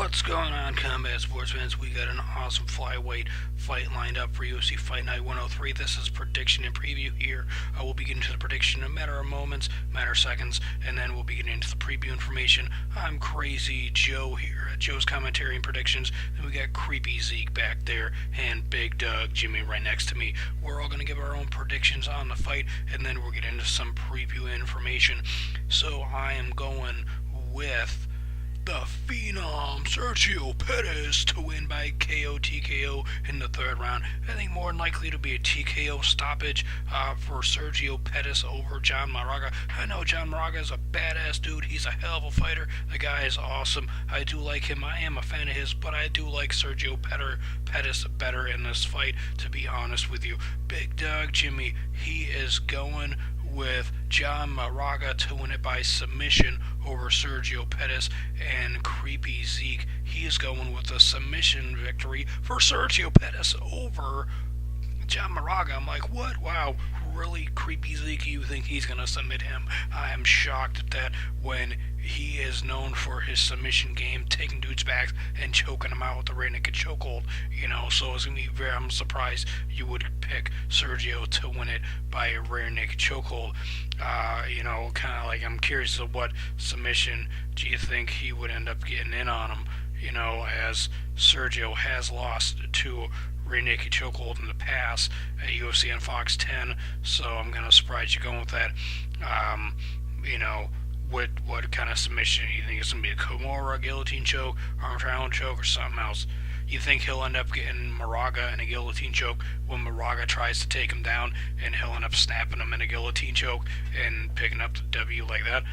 What's going on, Combat Sports fans? We got an awesome flyweight fight lined up for UFC Fight Night 103. This is prediction and preview here. I will be getting to the prediction in a matter of moments, matter of seconds, and then we'll be getting into the preview information. I'm Crazy Joe here at Joe's Commentary and Predictions. Then we got Creepy Zeke back there and Big Doug Jimmy right next to me. We're all going to give our own predictions on the fight, and then we'll get into some preview information. So I am going with the Phenom Sergio Pettis to win by KO TKO in the third round. I think more than likely to be a TKO stoppage for Sergio Pettis over John Moraga. I know John Moraga is a badass dude. He's a hell of a fighter. The guy is awesome. I do like him. I am a fan of his, but I do like Sergio Pettis better in this fight, to be honest with you. Big Doug Jimmy, he is going with John Moraga to win it by submission over Sergio Pettis, and Creepy Zeke, he is going with a submission victory for Sergio Pettis over John Moraga. I'm like, what? Wow, really? Creepy Zeke, you think he's going to submit him? I am shocked at that when he is known for his submission game, taking dudes back and choking them out with the rear naked chokehold, so it's going to be I'm surprised you would pick Sergio to win it by a rear naked chokehold. Kind of like I'm curious of what submission do you think he would end up getting in on him, as Sergio has lost to rear naked chokehold in the past at UFC on Fox 10, so I'm kind of surprised you're going with that. What kind of submission? You think it's going to be a Kimura guillotine choke, arm triangle choke, or something else? You think he'll end up getting Moraga in a guillotine choke when Moraga tries to take him down, and he'll end up snapping him in a guillotine choke and picking up the W like that?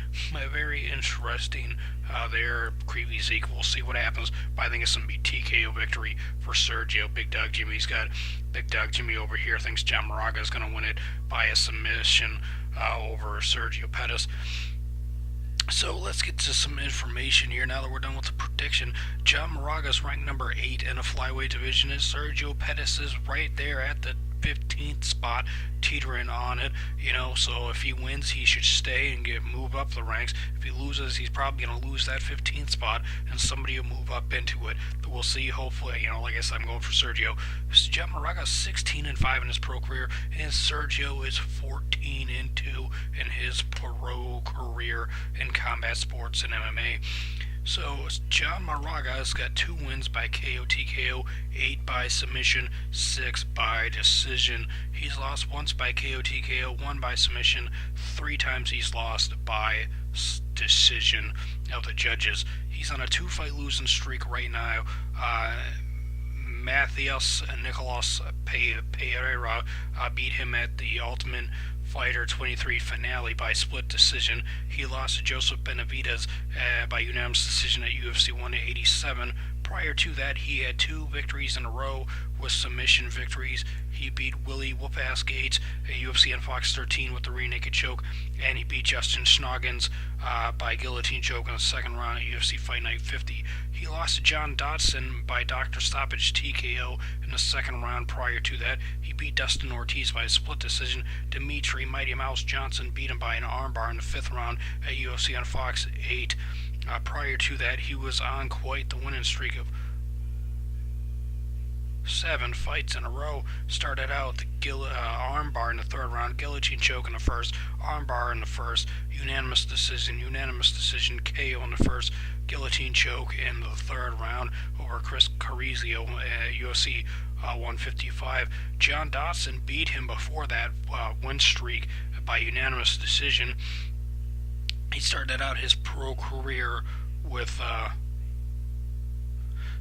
Very interesting there, Creepy Zeke. We'll see what happens, but I think it's going to be TKO victory for Sergio. Big Doug Jimmy's got Big Doug Jimmy over here thinks John Moraga is going to win it by a submission over Sergio Pettis. So let's get to some information here now that we're done with the prediction. John Moraga is ranked number 8 in the flyweight division, and Sergio Pettis is right there at the 15th spot, teetering on it. So if he wins, he should stay and move up the ranks. If he loses, he's probably going to lose that 15th spot, and somebody will move up into it. But we'll see. Hopefully, like I said, I'm going for Sergio. John Moraga is 16-5 in his pro career, and Sergio is 14-2 in his pro career in combat sports and MMA. So John Moraga's got 2 wins by KO TKO, 8 by submission, 6 by decision. He's lost once by KO TKO, 1 by submission, 3 times he's lost by decision of the judges. He's on a 2-fight losing streak right now. Matthias Nicolas Pereira beat him at the Ultimate Fighter 23 finale by split decision. He lost to Joseph Benavidez by unanimous decision at UFC 187. Prior to that, he had 2 victories in a row with submission victories. He beat Willie Whoop-Ass Gates at UFC on Fox 13 with the rear naked choke, and he beat Justin Schnoggins by guillotine choke in the second round at UFC Fight Night 50. He lost to John Dodson by Dr. Stoppage TKO in the second round. Prior to that, he beat Dustin Ortiz by a split decision. Dimitri Mighty Mouse Johnson beat him by an armbar in the 5th round at UFC on Fox 8. Prior to that, he was on quite the winning streak of 7 fights in a row. Started out with the armbar in the 3rd round, guillotine choke in the 1st, armbar in the 1st, unanimous decision, KO in the 1st, guillotine choke in the 3rd round over Chris Carrizio at UFC 155. John Dodson beat him before that win streak by unanimous decision. He started out his pro career with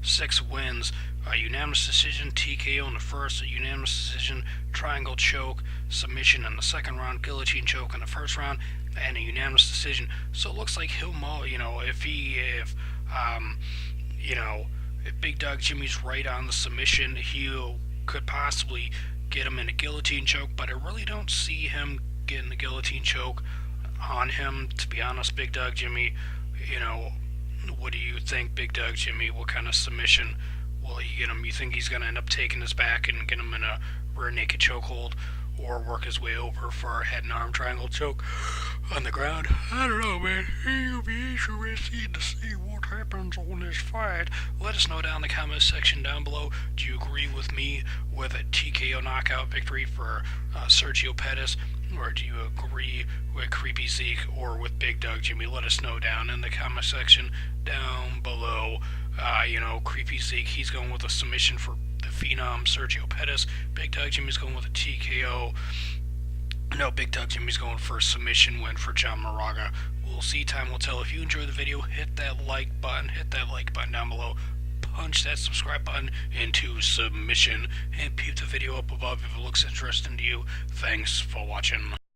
6 wins, a unanimous decision, TKO in the 1st, a unanimous decision, triangle choke, submission in the 2nd round, guillotine choke in the 1st round, and a unanimous decision. So it looks like he'll if Big Doug Jimmy's right on the submission, he could possibly get him in a guillotine choke, but I really don't see him getting the guillotine choke on him, to be honest. Big Doug Jimmy, what do you think, Big Doug Jimmy? What kind of submission will he get him? You think he's going to end up taking his back and get him in a rear naked chokehold, or work his way over for a head and arm triangle choke on the ground. I don't know, man. You'll be interested to see what happens on this fight. Let us know down in the comment section down below. Do you agree with me with a TKO knockout victory for Sergio Pettis? Or do you agree with Creepy Zeke or with Big Doug Jimmy? Let us know down in the comment section down below. Creepy Zeke, he's going with a submission for the Phenom Sergio Pettis. Big Doug Jimmy's going with a TKO. No, Big Doug Jimmy's going for a submission win for John Moraga. We'll see. Time will tell. If you enjoyed the video, hit that like button. Hit that like button down below. Punch that subscribe button into submission. And peep the video up above if it looks interesting to you. Thanks for watching.